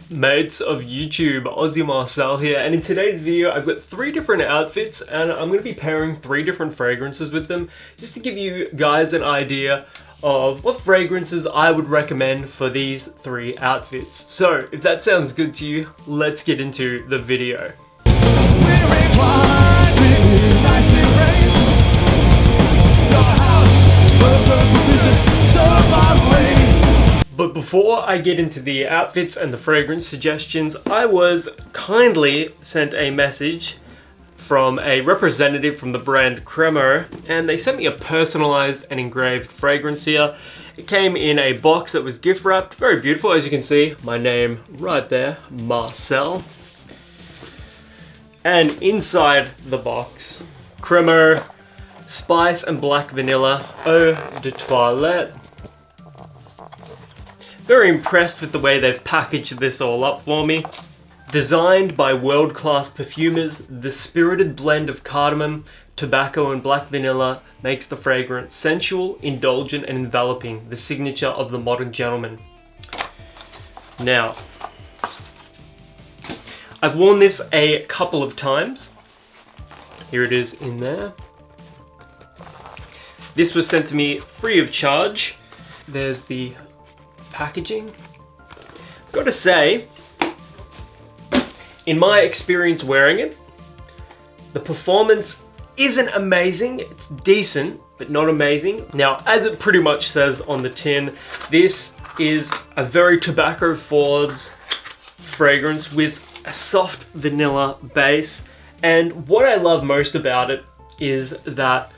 Mates of YouTube, Aussie Marcel here, and in today's video I've got 3 different outfits and I'm going to be pairing 3 different fragrances with them just to give you guys an idea of what fragrances I would recommend for these 3 outfits. So if that sounds good to you, let's get into the video. But before I get into the outfits and the fragrance suggestions, I was kindly sent a message from a representative from the brand Cologne, and they sent me a personalized and engraved fragrance here. It came in a box that was gift wrapped, very beautiful, as you can see, my name right there, Marcel. And inside the box, Cologne Spice and Black Vanilla Eau de Toilette. Very impressed with the way they've packaged this all up for me. Designed by world-class perfumers, the spirited blend of cardamom, tobacco and black vanilla makes the fragrance sensual, indulgent and enveloping, the signature of the modern gentleman. Now, I've worn this a couple of times. Here it is in there. This was sent to me free of charge. There's the packaging. Gotta say, in my experience wearing it, the performance isn't amazing. It's decent, but not amazing. Now, as it pretty much says on the tin, this is a very tobacco-forward fragrance with a soft vanilla base. And what I love most about it is that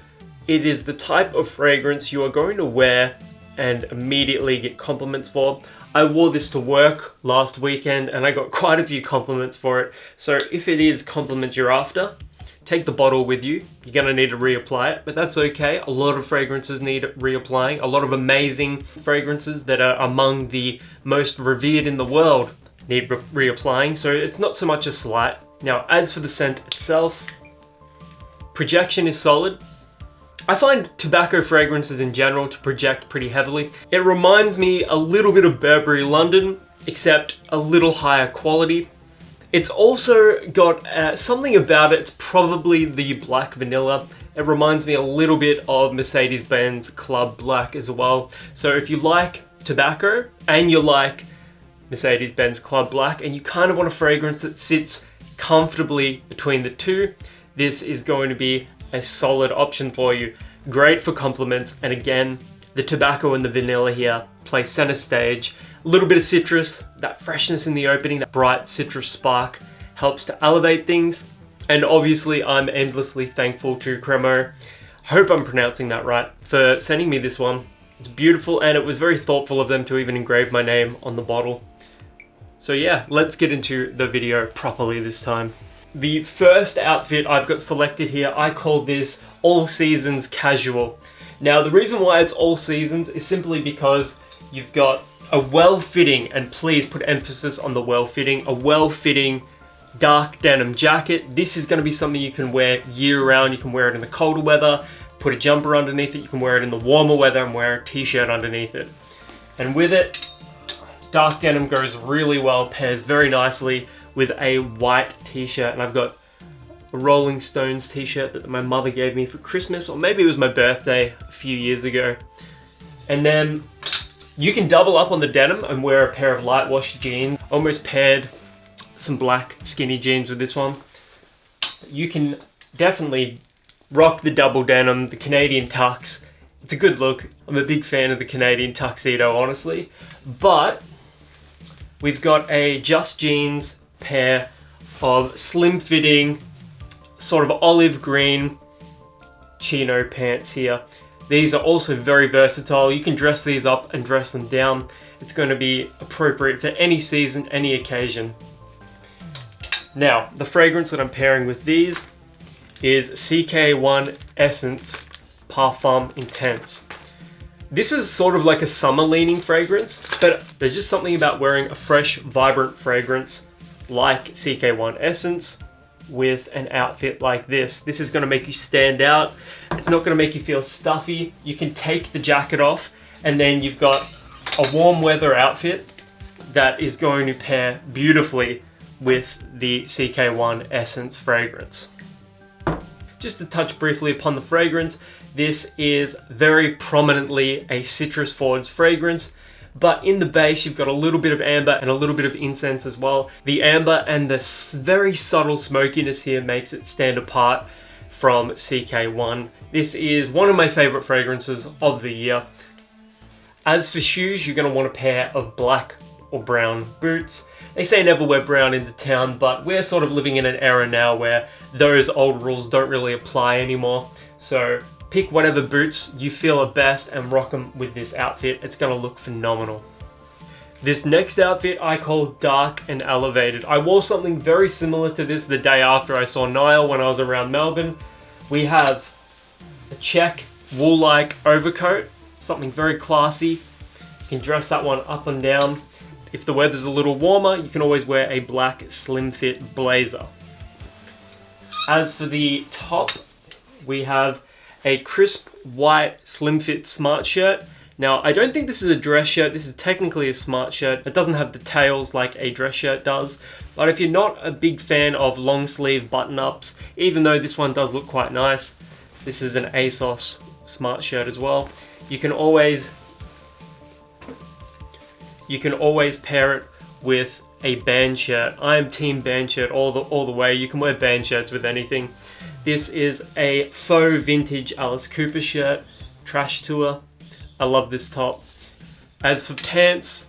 it is the type of fragrance you are going to wear and immediately get compliments for. I wore this to work last weekend and I got quite a few compliments for it. So if it is compliments you're after, take the bottle with you. You're gonna need to reapply it, but that's okay. A lot of fragrances need reapplying. A lot of amazing fragrances that are among the most revered in the world need reapplying, so it's not so much a slight. Now, as for the scent itself, projection is solid. I find tobacco fragrances in general to project pretty heavily. It reminds me a little bit of Burberry London, except a little higher quality. It's also got something about it, it's probably the black vanilla. It reminds me a little bit of Mercedes-Benz Club Black as well. So if you like tobacco and you like Mercedes-Benz Club Black and you kind of want a fragrance that sits comfortably between the two, this is going to be a solid option for you. Great for compliments, and again, the tobacco and the vanilla here play center stage. A little bit of citrus, that freshness in the opening, that bright citrus spark helps to elevate things. And obviously I'm endlessly thankful to Cologne, hope I'm pronouncing that right, for sending me this one. It's beautiful and it was very thoughtful of them to even engrave my name on the bottle. So yeah, let's get into the video properly this time. The first outfit I've got selected here, I call this All Seasons Casual. Now the reason why it's all seasons is simply because you've got a well-fitting, and please put emphasis on the well-fitting, a well-fitting dark denim jacket. This is going to be something you can wear year-round. You can wear it in the colder weather, put a jumper underneath it. You can wear it in the warmer weather and wear a t-shirt underneath it. And with it, dark denim goes really well, pairs very nicely with a white t-shirt. And I've got a Rolling Stones t-shirt that my mother gave me for Christmas, or maybe it was my birthday a few years ago. And then you can double up on the denim and wear a pair of light wash jeans. Almost paired some black skinny jeans with this one. You can definitely rock the double denim, the Canadian tux. It's a good look. I'm a big fan of the Canadian tuxedo, honestly. But we've got a just jeans pair of slim fitting, sort of olive green chino pants here. These are also very versatile. You can dress these up and dress them down. It's going to be appropriate for any season, any occasion. Now, the fragrance that I'm pairing with these is CK1 Essence Parfum Intense. This is sort of like a summer leaning fragrance, but there's just something about wearing a fresh, vibrant fragrance like CK1 Essence with an outfit like this. This is going to make you stand out. It's not going to make you feel stuffy. You can take the jacket off and then you've got a warm weather outfit that is going to pair beautifully with the CK1 Essence fragrance. Just to touch briefly upon the fragrance, this is very prominently a citrus forward fragrance, but in the base you've got a little bit of amber and a little bit of incense as well. The amber and the very subtle smokiness here makes it stand apart from CK1. This is one of my favorite fragrances of the year. As for shoes, you're going to want a pair of black or brown boots. They say never wear brown into town, but we're sort of living in an era now where those old rules don't really apply anymore. So pick whatever boots you feel are best and rock them with this outfit. It's going to look phenomenal. This next outfit I call dark and elevated. I wore something very similar to this the day after I saw Niall when I was around Melbourne. We have a check wool-like overcoat, something very classy. You can dress that one up and down. If the weather's a little warmer, you can always wear a black slim fit blazer. As for the top, we have a crisp white slim fit smart shirt. Now, I don't think this is a dress shirt. This is technically a smart shirt. It doesn't have the tails like a dress shirt does. But if you're not a big fan of long sleeve button-ups, even though this one does look quite nice, this is an ASOS smart shirt as well. You can always pair it with a band shirt. I am team band shirt all the way. You can wear band shirts with anything. This is a faux vintage Alice Cooper shirt, Trash Tour. I love this top. As for pants,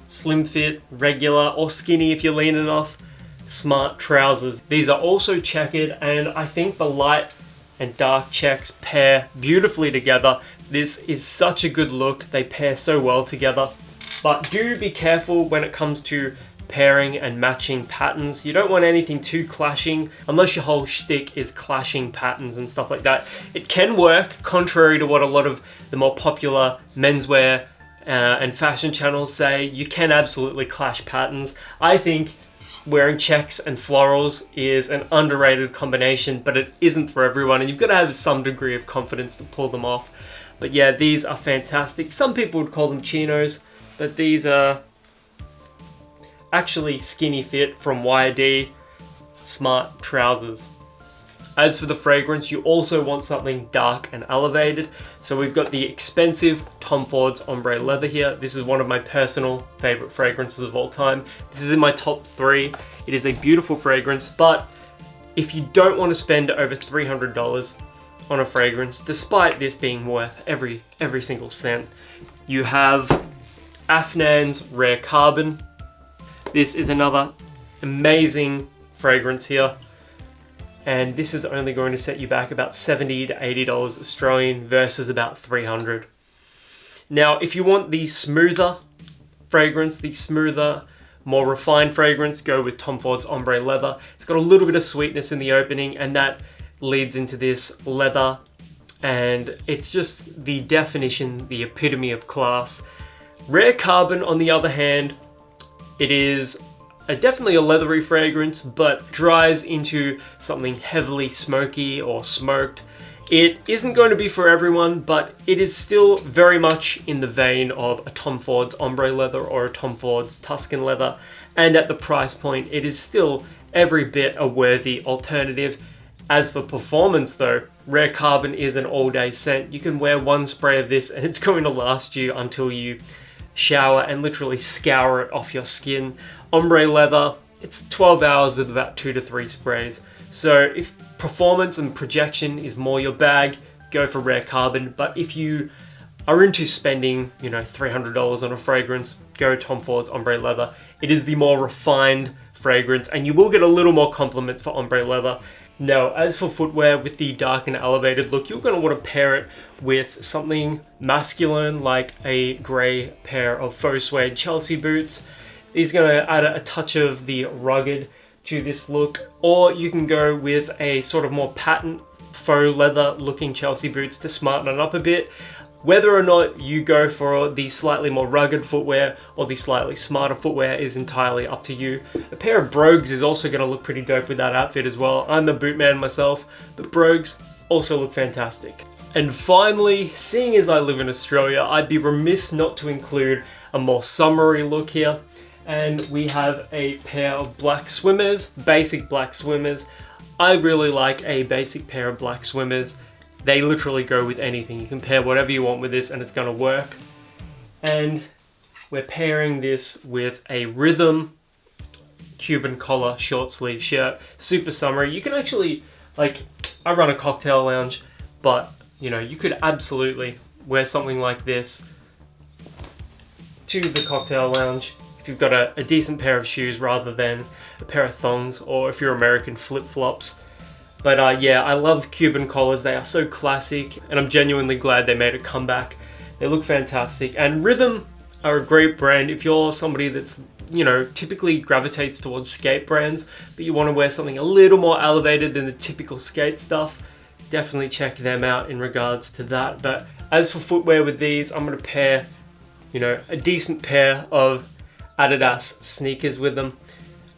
slim fit, regular, or skinny if you're lean enough, smart trousers. These are also checkered, and I think the light and dark checks pair beautifully together. This is such a good look. They pair so well together. But do be careful when it comes to pairing and matching patterns. You don't want anything too clashing, unless your whole shtick is clashing patterns and stuff like that. It can work, contrary to what a lot of the more popular menswear and fashion channels say. You can absolutely clash patterns. I think wearing checks and florals is an underrated combination, but it isn't for everyone, and you've got to have some degree of confidence to pull them off. But yeah, these are fantastic. Some people would call them chinos, but these are actually skinny fit from YD smart trousers. As for the fragrance, you also want something dark and elevated. So we've got the expensive Tom Ford's Ombre Leather here. This is one of my personal favorite fragrances of all time. This is in my top 3. It is a beautiful fragrance, but if you don't want to spend over $300 on a fragrance, despite this being worth every single cent, you have Afnan's Rare Carbon. This is another amazing fragrance here, and this is only going to set you back about $70 to $80 Australian versus about $300. Now, if you want the smoother fragrance, the smoother, more refined fragrance, go with Tom Ford's Ombre Leather. It's got a little bit of sweetness in the opening, and that leads into this leather, and it's just the definition, the epitome of class. Rare Carbon, on the other hand, it is definitely a leathery fragrance, but dries into something heavily smoky or smoked. It isn't going to be for everyone, but it is still very much in the vein of a Tom Ford's Ombre Leather or a Tom Ford's Tuscan Leather, and at the price point, it is still every bit a worthy alternative. As for performance though, Rare Carbon is an all-day scent. You can wear one spray of this and it's going to last you until you shower and literally scour it off your skin. Ombre Leather, it's 12 hours with about 2 to 3 sprays. So if performance and projection is more your bag, go for Rare Carbon. But if you are into spending, $300 on a fragrance, go Tom Ford's Ombre Leather. It is the more refined fragrance, and you will get a little more compliments for Ombre Leather. Now, as for footwear with the dark and elevated look, you're going to want to pair it with something masculine like a grey pair of faux suede Chelsea boots. These are going to add a touch of the rugged to this look, or you can go with a sort of more patent faux leather looking Chelsea boots to smarten it up a bit. Whether or not you go for the slightly more rugged footwear or the slightly smarter footwear is entirely up to you. A pair of brogues is also going to look pretty dope with that outfit as well. I'm a boot man myself, but brogues also look fantastic. And finally, seeing as I live in Australia, I'd be remiss not to include a more summery look here. And we have a pair of black swimmers, basic black swimmers. I really like a basic pair of black swimmers. They literally go with anything. You can pair whatever you want with this and it's gonna work. And we're pairing this with a Rhythm Cuban collar short sleeve shirt, super summery. You can actually, like, I run a cocktail lounge, but you know, you could absolutely wear something like this to the cocktail lounge if you've got a decent pair of shoes rather than a pair of thongs, or if you're American, flip-flops. But yeah, I love Cuban collars. They are so classic, and I'm genuinely glad they made a comeback. They look fantastic, and Rhythm are a great brand if you're somebody that's, you know, typically gravitates towards skate brands, but you want to wear something a little more elevated than the typical skate stuff. Definitely check them out in regards to that. But as for footwear with these, I'm going to pair, you know, a decent pair of Adidas sneakers with them.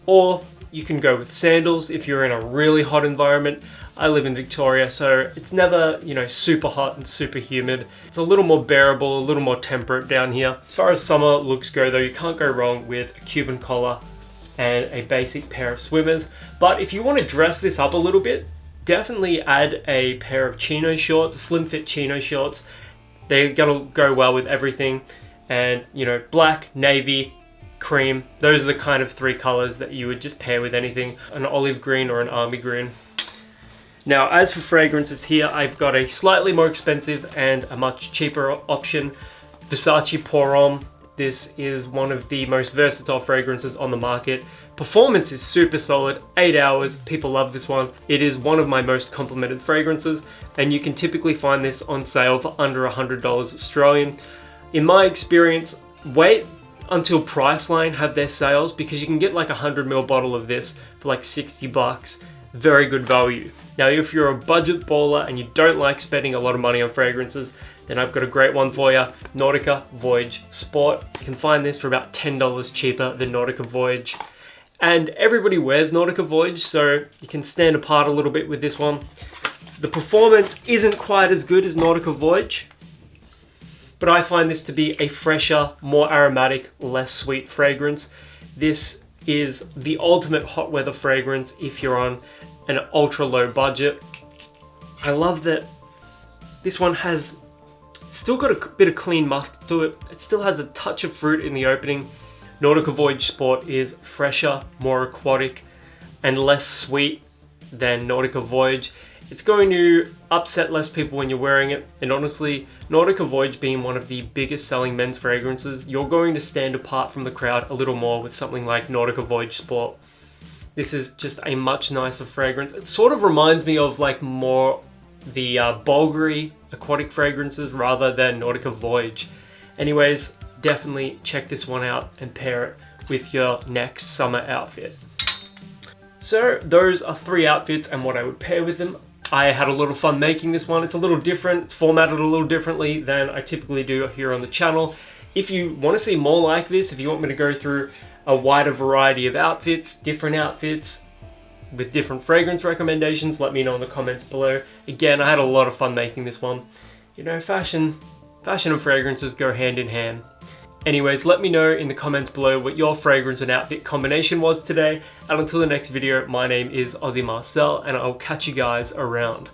Or you can go with sandals if you're in a really hot environment. I live in Victoria, so it's never, you know, super hot and super humid. It's a little more bearable, a little more temperate down here. As far as summer looks go though, you can't go wrong with a Cuban collar and a basic pair of swimmers. But if you want to dress this up a little bit, definitely add a pair of chino shorts, slim fit chino shorts. They're gonna go well with everything. And, you know, black, navy, cream, those are the kind of three colors that you would just pair with anything, an olive green or an army green. Now, as for fragrances here, I've got a slightly more expensive and a much cheaper option, Versace Pour Homme. This is one of the most versatile fragrances on the market. Performance is super solid, 8 hours, people love this one. It is one of my most complimented fragrances, and you can typically find this on sale for under $100 Australian. In my experience, wait until Priceline have their sales, because you can get like a 100ml bottle of this for like 60 bucks. Very good value. Now, if you're a budget baller and you don't like spending a lot of money on fragrances, then I've got a great one for you, Nautica Voyage Sport. You can find this for about $10 cheaper than Nautica Voyage. And everybody wears Nautica Voyage, so you can stand apart a little bit with this one. The performance isn't quite as good as Nautica Voyage, but I find this to be a fresher, more aromatic, less sweet fragrance. This is the ultimate hot weather fragrance if you're on an ultra low budget. I love that this one has still got a bit of clean musk to it. It still has a touch of fruit in the opening. Nautica Voyage Sport is fresher, more aquatic, and less sweet than Nautica Voyage. It's going to upset less people when you're wearing it, and honestly, Nautica Voyage being one of the biggest selling men's fragrances, you're going to stand apart from the crowd a little more with something like Nautica Voyage Sport. This is just a much nicer fragrance. It sort of reminds me of like more the Bulgari aquatic fragrances rather than Nautica Voyage. Anyways, definitely check this one out and pair it with your next summer outfit. So those are 3 outfits and what I would pair with them. I had a lot of fun making this one. It's a little different, it's formatted a little differently than I typically do here on the channel. If you want to see more like this, if you want me to go through a wider variety of outfits, different outfits with different fragrance recommendations, let me know in the comments below. Again, I had a lot of fun making this one. You know, fashion and fragrances go hand in hand. Anyways, let me know in the comments below what your fragrance and outfit combination was today. And until the next video, my name is Aussie Marcel, and I'll catch you guys around.